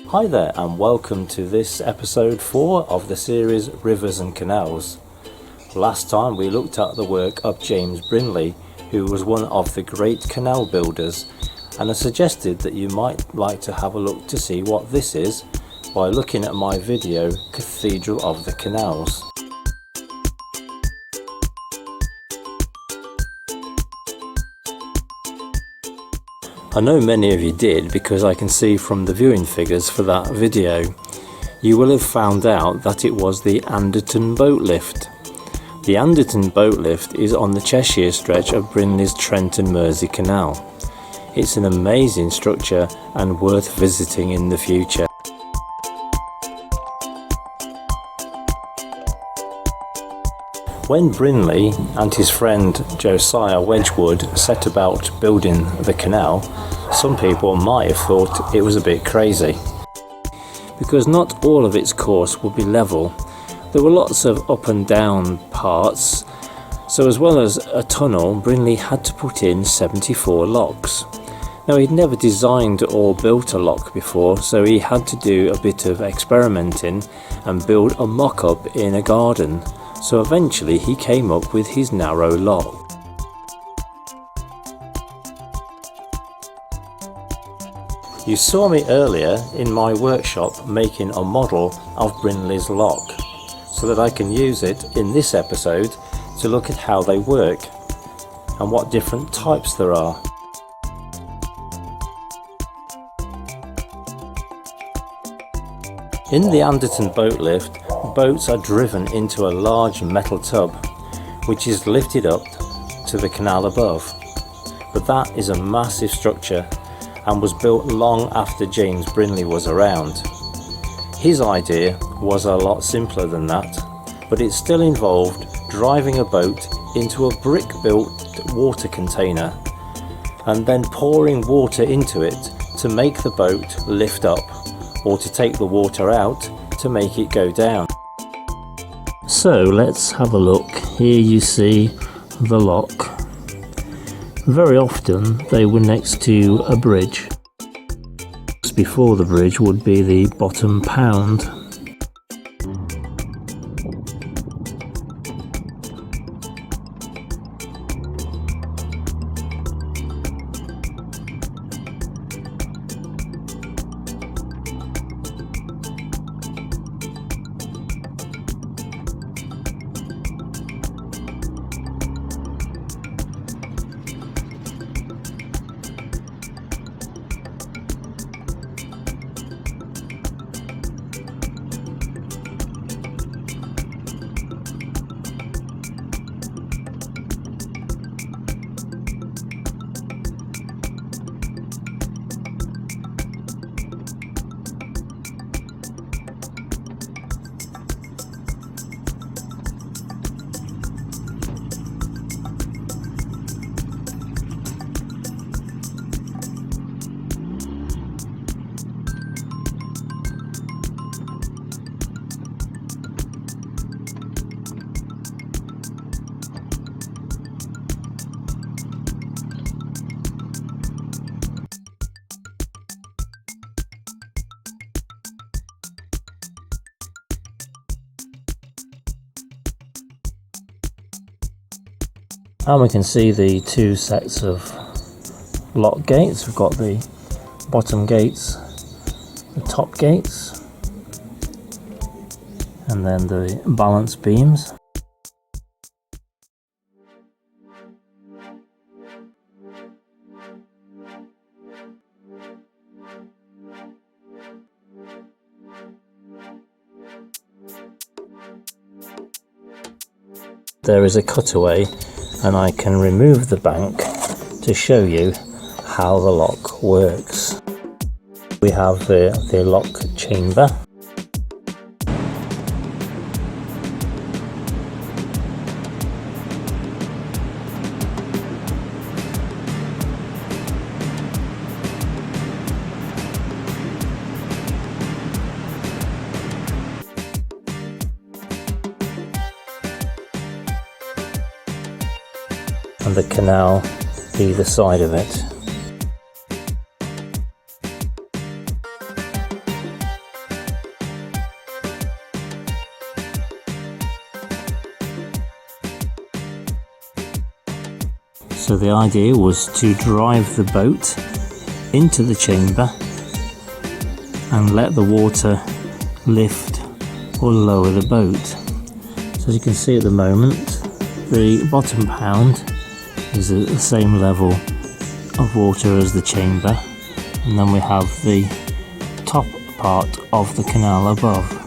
Hi there and welcome to this episode 4 of the series Rivers and Canals. Last time we looked at the work of James Brindley, who was one of the great canal builders, and I suggested that you might like to have a look to see what this is by looking at my video Cathedral of the Canals. I know many of you did because I can see from the viewing figures for that video. You will have found out that it was the Anderton boat lift. The Anderton boat lift is on the Cheshire stretch of Brindley's Trent and Mersey Canal. It's an amazing structure and worth visiting in the future. When Brindley and his friend Josiah Wedgwood set about building the canal, some people might have thought it was a bit crazy, because not all of its course would be level. There were lots of up and down parts, so as well as a tunnel, Brindley had to put in 74 locks. Now, he'd never designed or built a lock before, so he had to do a bit of experimenting and build a mock-up in a garden. So eventually he came up with his narrow lock. You saw me earlier in my workshop making a model of Brindley's lock, so that I can use it in this episode to look at how they work and what different types there are. In the Anderton boat lift, boats are driven into a large metal tub, which is lifted up to the canal above. But that is a massive structure and was built long after James Brindley was around. His idea was a lot simpler than that, but it still involved driving a boat into a brick-built water container and then pouring water into it to make the boat lift up, or to take the water out to make it go down. So let's have a look. Here you see the lock. Very often they were next to a bridge. Just before the bridge would be the bottom pound. And we can see the two sets of lock gates. We've got the bottom gates, the top gates, and then the balance beams. There is a cutaway, and I can remove the bank to show you how the lock works. We have the lock chamber. And the canal either side of it. So the idea was to drive the boat into the chamber and let the water lift or lower the boat. So as you can see at the moment, the bottom pound is at the same level of water as the chamber, and then we have the top part of the canal above.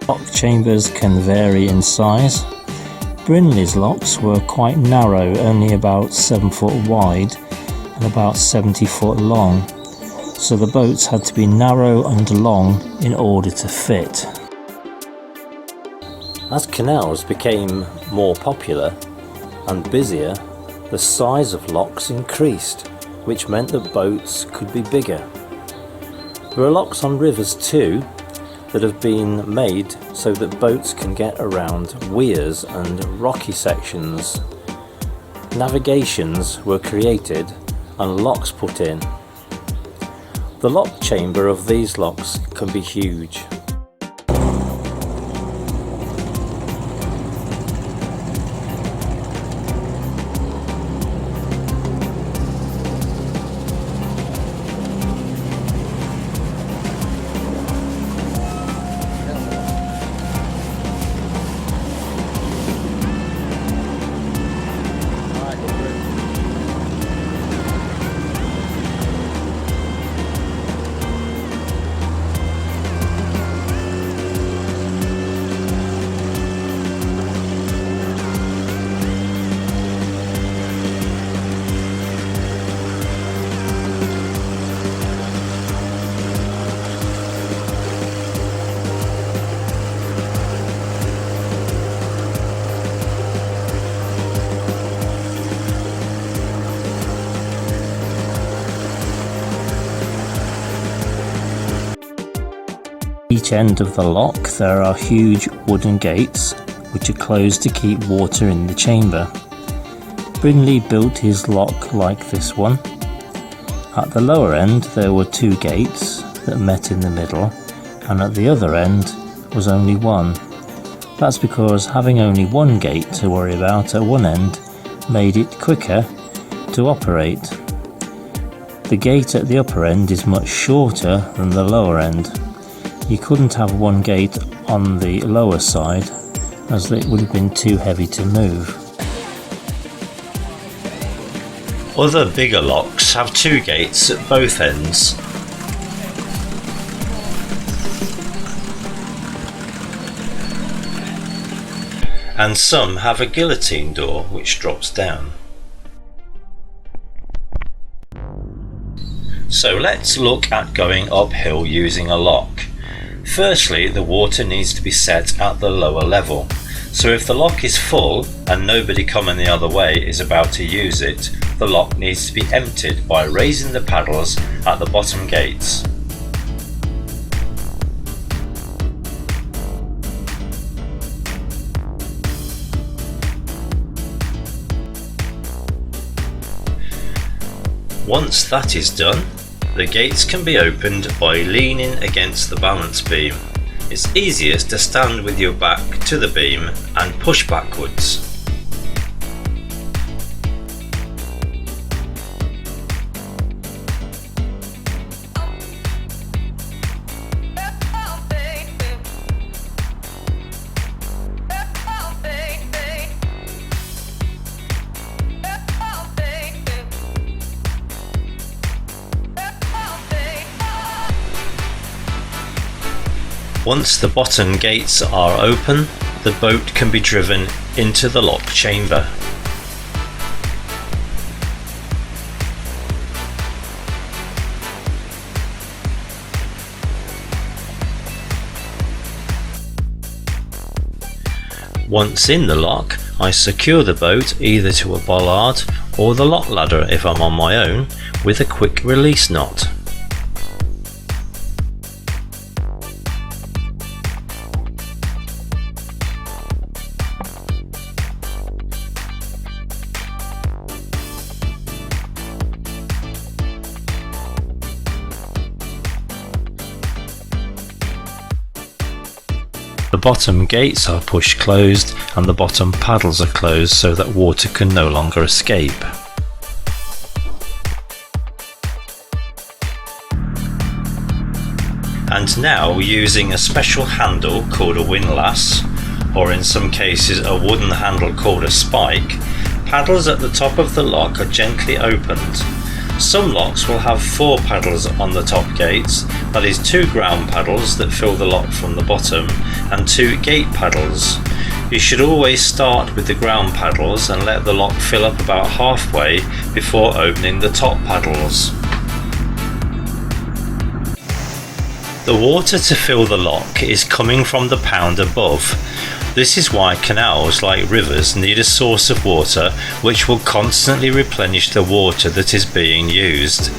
Lock chambers can vary in size. Brinley's locks were quite narrow, only about 7 foot wide and about 70 foot long, so the boats had to be narrow and long in order to fit. As canals became more popular and busier, the size of locks increased, which meant that boats could be bigger. There are locks on rivers too that have been made so that boats can get around weirs and rocky sections. Navigations were created and locks put in. The lock chamber of these locks can be huge. Each end of the lock there are huge wooden gates which are closed to keep water in the chamber. Brinley built his lock like this one. At the lower end there were 2 gates that met in the middle, and at the other end was only one. That's because having only one gate to worry about at one end made it quicker to operate. The gate at the upper end is much shorter than the lower end. You couldn't have one gate on the lower side as it would have been too heavy to move. Other bigger locks have 2 gates at both ends. And some have a guillotine door which drops down. So let's look at going uphill using a lock. Firstly, the water needs to be set at the lower level. So if the lock is full and nobody coming the other way is about to use it, the lock needs to be emptied by raising the paddles at the bottom gates. Once that is done, the gates can be opened by leaning against the balance beam. It's easiest to stand with your back to the beam and push backwards. Once the bottom gates are open, the boat can be driven into the lock chamber. Once in the lock, I secure the boat either to a bollard or the lock ladder if I'm on my own with a quick release knot. The bottom gates are pushed closed and the bottom paddles are closed so that water can no longer escape. And now, using a special handle called a windlass, or in some cases a wooden handle called a spike, paddles at the top of the lock are gently opened. Some locks will have 4 paddles on the top gates, that is 2 ground paddles that fill the lock from the bottom, and 2 gate paddles. You should always start with the ground paddles and let the lock fill up about halfway before opening the top paddles. The water to fill the lock is coming from the pound above. This is why canals, like rivers, need a source of water which will constantly replenish the water that is being used.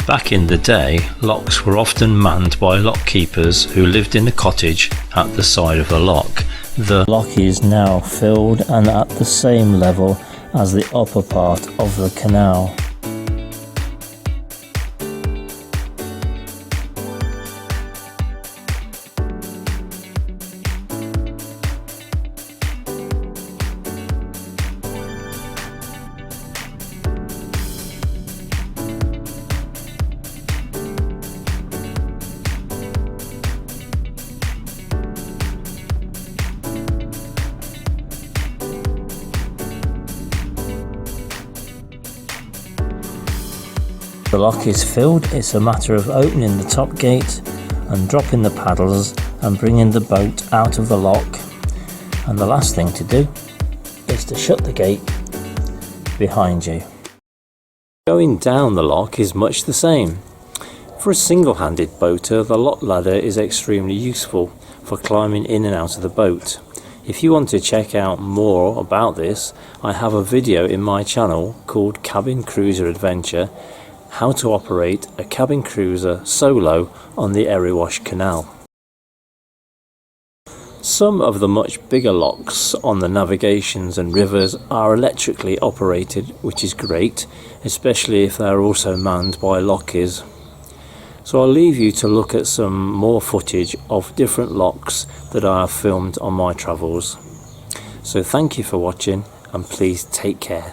Back in the day, locks were often manned by lock keepers who lived in a cottage at the side of the lock. The lock is now filled and at the same level as the upper part of the canal. The lock is filled, it's a matter of opening the top gate and dropping the paddles and bringing the boat out of the lock. And the last thing to do is to shut the gate behind you. Going down the lock is much the same. For a single-handed boater, the lock ladder is extremely useful for climbing in and out of the boat. If you want to check out more about this, I have a video in my channel called Cabin Cruiser Adventure, how to operate a cabin cruiser solo on the Erewash Canal. Some of the much bigger locks on the navigations and rivers are electrically operated, which is great, especially if they are also manned by lockies. So I'll leave you to look at some more footage of different locks that I have filmed on my travels. So thank you for watching and please take care.